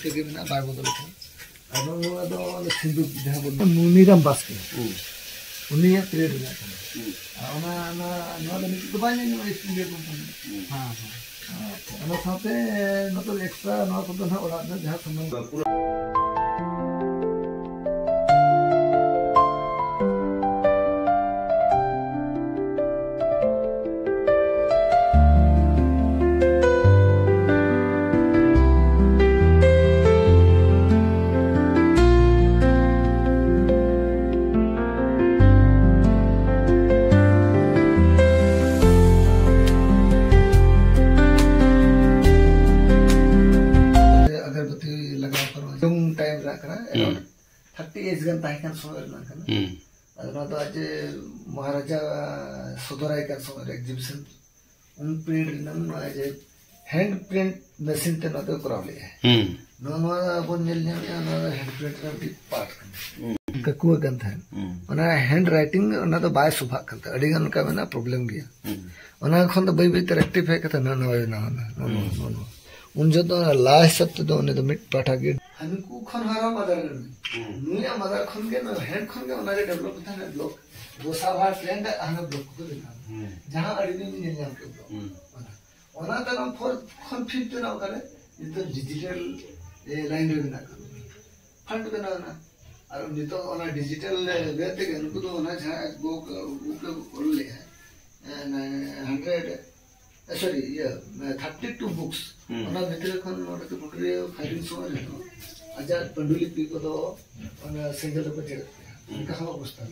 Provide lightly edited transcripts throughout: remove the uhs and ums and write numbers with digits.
इनके में बाय बदल सिंधु जहाँ मुनीराम बास्के उन्हीं पीरियड में हाँ साथे मतलब एक्स्ट्रा जहाँ संबंध टाइम 30 एज गन ताहिकन समय आज महाराजा सुदराय का समय एग्जीबिशन उन पीरियड आज हैंड प्रिंट मशीन ते नते करावले बन हैंड प्रिंट पार्ट ककुआ गन था हैंड राइटिंग तो बाय सुभा अड़ीगन का मेना प्रॉब्लम गया खन तो बै रेक्टिफाई करते उन जो ला हिसाब से तो मिट पाठा के हमको खन हरा मदर नुया मदर खन के हैंड खन के डेवलप था ब्लॉक दोसा भार ट्रेंड हमें ब्लॉक को देना जहां अड़ीगन ने नाम के ब्लॉक फोर खन फिफ्थ ना करे तो डिजिटल लाइन रे बना फंड बना ना और नितो डिजिटल वे ते उनको तो जहां बुक ले है 100 32 बुक्स भितर खन फाइलिंग समय आज पंडुलिपि को सिंगल को चेक अवस्था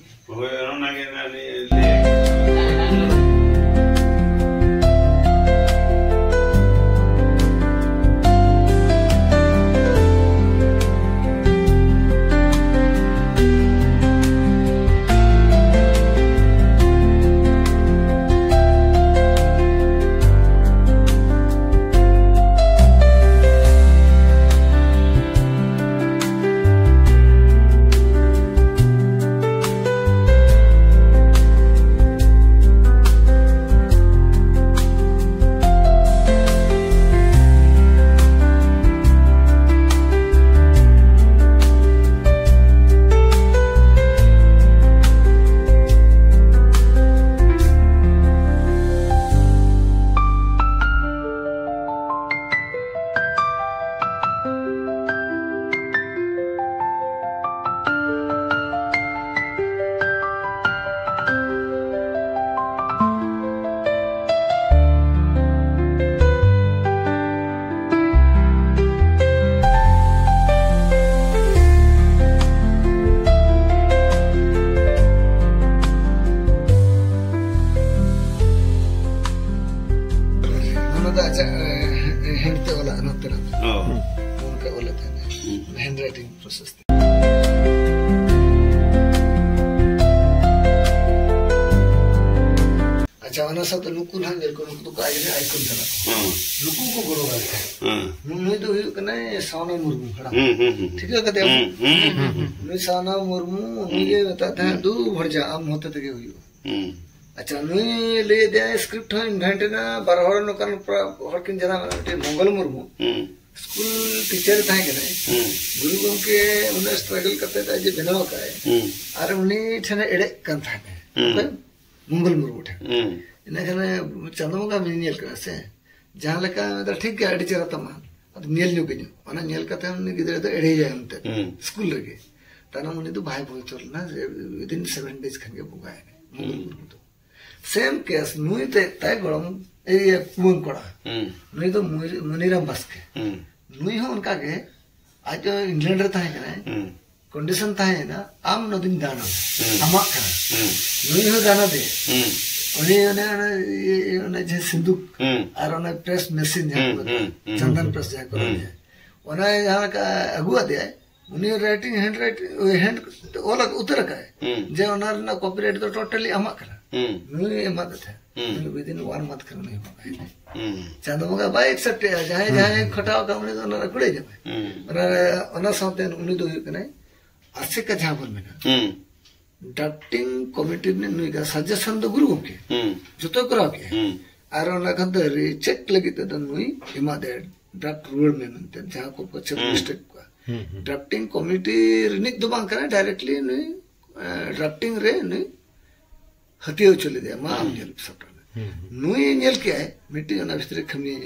हैंड राइटिंग प्रोसेस अच्छा वाला सब तो लुकु ना जल को तो आज ने आइकन था लुकु को गरो है नुई तो हुई कने सावना मुर्मू खड़ा ठीक है कहते हैं नुई सावना मुर्मू नुई बताते हैं दू भर जा आम होते थे हुई अच्छा नुई ले दे स्क्रिप्ट है इन्वेंट ना बारहर न कर हरकिन जना मंगल मुर्मू स्कूल टीचर था के गुरु गंके उन्हें स्ट्रगल करते थे जे बनाव का है अरे उन्हें ठने एड़े कन था मंगल मुर्मू ठे इने खने चंदमगा मिनियल कर से जहां लका तो ठीक है अड़ी चरा तमा अब नेल नु गयो ओना नेल कते उन्हें गिदरे तो एड़े जाय उनते स्कूल लगे तना उन्हें तो भाई बोल चल ना विदिन 7 डेज खन के बुगाए मंगल मुर्मू तो सेम केस नुई ते तय गरम ए पुन कोड़ा नुई तो मुनीराम बास्के नुई हो उनका के आज इंग्लैंड रे थाहे कने कंडीशन थाहे ना आम नदीन दाना अमा करा नुई हो दाना दे उन्हें जे सिंदूक और उन्हें प्रेस मशीन जहां चंदन प्रेस जहां करो उन्हें यहां का अगुआ दे उन्हें राइटिंग हैंड ओला उतर का जे उन्हें ना कॉपीराइट तो टोटली अमा करा नुई एमा थे विदिन 1 मंथ कर नहीं होगा चांदमगा बाय एक्सेप्ट जहां जहां खटाव का उन्हें तो ना कुड़े जाए और साथे उन्हें तो कने आसे का जहां बन में ड्राफ्टिंग कमिटी ने नुई का सजेशन तो गुरु के जो तो करा के और ना खन तो चेक लगी तो नुई एमा दे ड्राफ्ट रुआड़ में मनते जहां को पछे मिस्टेक को ड्राफ्टिंग कमिटी रिनिक दो बांग करा डायरेक्टली ने ड्राफ्टिंग रे ने हतियो चले दे मा हम नेल सपटा नुई नेल के है मिट्टी ना भितर खमी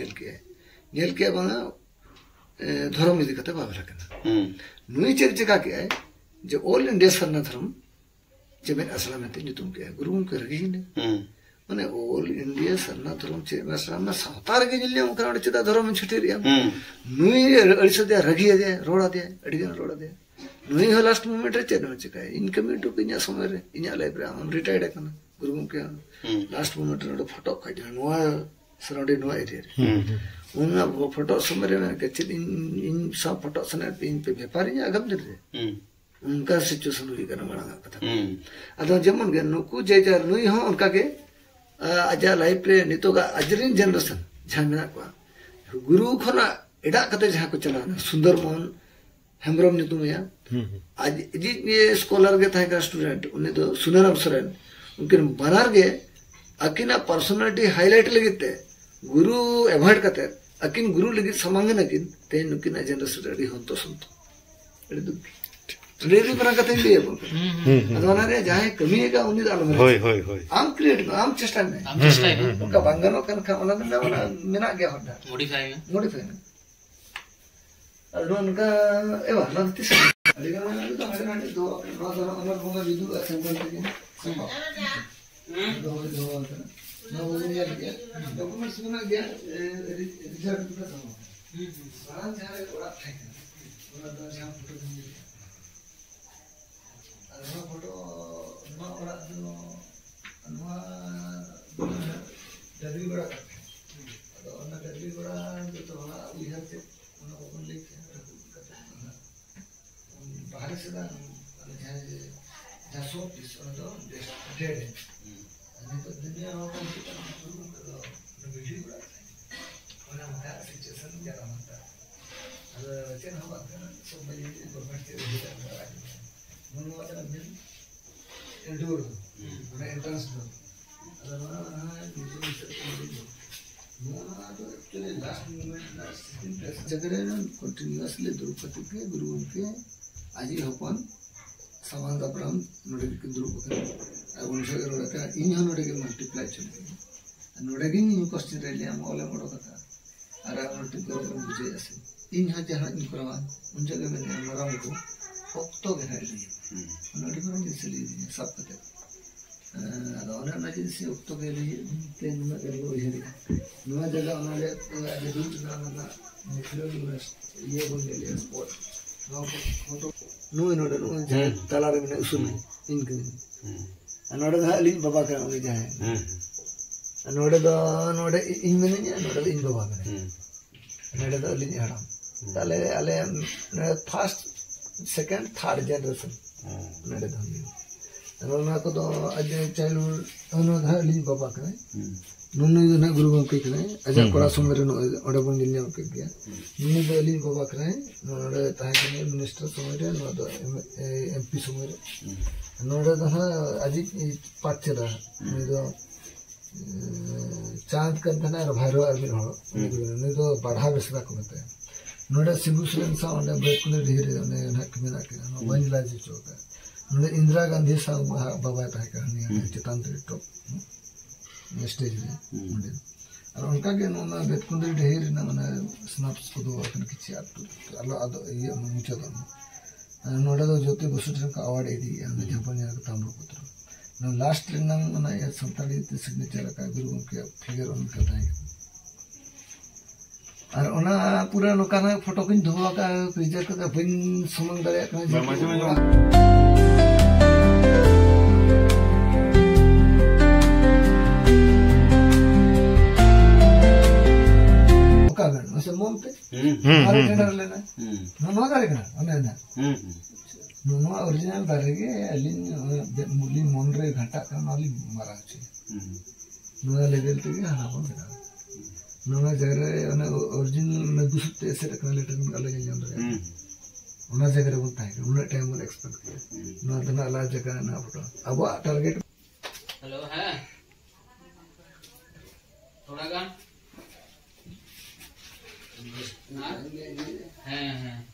नेल के बांगा धर्म इदी कते बाबला कना नुई चेक जगह के है जो ऑल इंडिया सरना धर्म जेबेन असला में नितुम के गुरु के रगी ने माने ऑल इंडिया सरना धर्म चे असला में सावतार के जिले में करा चिता धर्म में छुटी रिया नुई अड़िस दे रगी दे रोड़ा दे अड़िगन रोड़ा दे नुई हो लास्ट मोमेंट रे चेन चिका इनकमिंग टू किन्या समय रे इन्या लाइफ रे हम रिटायर्ड कना गुरु के लास्ट मोमेंट रे फोटो खाइ नोआ सराउंडिंग नोआ एरिया रे उना फोटो समय रे के चित इन सब फोटो सने इन पे व्यापारी आगम दे रे उनका सिचुएशन हुई करना बड़ा कथा अदो जेमन गे नुकु जे जार नुई हो उनका के आजा लाइफ रे नितो का अजरिन जनरेशन जहां मेना को गुरु खना एडा कते जहां को चला सुंदर मोहन हेम्ब्रम नितुमया आज ये स्कॉलर के था स्टूडेंट उन्हें तो सुनरम सरन उनके बनार गे अकिना पर्सनालिटी हाईलाइट लगिते गुरु अवॉइड करते अकिन गुरु लगी समांग नकिन ते नुकिन जनरेशन रेडी होन तो सुनतो एडी दुख रेडी बना कते लिए बोल अदवाना रे जाए कमी है का उन्हीं दाल में होय आम क्रिएट आम चेष्टा में उनका बंगनो कन का ओना मेना गया होता मॉडिफाई में उनका एवा लगती से अलिगन तो हमारे दो अमर भूमि विदु असेंबल के दो ना वो नहीं गया डॉक्यूमेंट्स बना गया रिजल्ट का था बड़ा जारे बड़ा था बड़ा तो शाम फोटो ना बड़ा जो ना डबी बड़ा तो ना डबी बड़ा जो बड़ा इधर से उन्हें ओपन लिख बाहर से ना जहाँ सोप दिस तो डेड है नहीं तो दुनिया में कौन सी तरह शुरू कर दो वीडियो बड़ा उन्हें मत सिचुएशन ज़्यादा मत अगर चेन हम बात करें सब बजे गवर्नमेंट से वीडियो करना है मनु वाला बिल इंडोर उन्हें एंट्रेंस दो अगर वहाँ वीडियो से ना तो actually last moment last place जगह ना कंटिन्यूअसली द्रौपदी के गुरु के आज हपन सामान दापराम नोड़े के द्रौपदी अब उनसे रोड़ा का इन यहाँ नोड़े के मल्टीप्लाई चलते नोड़े की नहीं क्वेश्चन रह लिया मौले मोड़ो कथा अरे मल्टीप्लाई कर बुझे ऐसे इन यहाँ जहाँ इन करवान उन जगह में मरा मुझको तो के रह लिया नोड़े को जैसे ले दिए सब कते अदौरा ना जैसे तो के लिए तेन में कर लो इधर नया जगह उन्होंने जरूर ना निकलो ये बोल लिया स्पॉट फोटो नो इन्होंने जहाँ तालाब में उसूल इनके नोड़े दा अलिन बाबा का उन्हें जाए नोड़े इन में नहीं है नोड़े इन बाबा का नोड़े दा अलिन हराम ताले अले फर्स्ट सेकंड थर्ड जनरेशन नोड़े दा ना को तो आज चाइल्डहुड उन्होंने दा अलिन बाबा का नुनु ना गुरु गंके के अजा कोड़ा समय रे ओडे बन दिल्ली के गया नुनु दा अलिन बाबा का नोड़े ताहे के मिनिस्टर समय रे नो दा एमपी समय रे नोड़े दा आज पाठ चला नहीं तो चांद कर देना और भाईरो आदमी हो नहीं तो बढ़ा बेसरा को मत नोड़े सिबू सुरेन सा ओने ब्रेक को ढेर ने ना कमेना के बंजला जी चौका नोड़े इंदिरा गांधी सा बाबा ताहे कहानी चितांतरी टॉप स्टेज में और उनका के नोना बेतकुंदरी ढेर ना माने स्नैप्स को दो अपन किछि आप अलो अदो ये मुचे दो नोडा दो ज्योति बसु का अवार्ड एदी अंदर जापान या ताम्र पुत्र न लास्ट नंग माने ये संताली सिग्नेचर का गुरु के फिगर उनका था और ओना पूरा नोकाना फोटो किन धोवा का प्रिजर का बिन समंग दरे का ऐसे मोम पे हमारे टेंडर लेना नोनो दारे का अने ना नोनो ओरिजिनल दारे के अलिन मुली मोनरे घंटा का नाली मारा छे नोना लेवल पे के हां बोल रहा नोना जगह अने ओरिजिनल में दुसते ऐसे रखना लेटर में अलग ही अंदर ओना जगह बोलता है उन्हें टाइम में एक्सपेक्ट किया नोना तना अलग जगह ना फोटो अब टारगेट हेलो है थोड़ा गान हाँ हाँ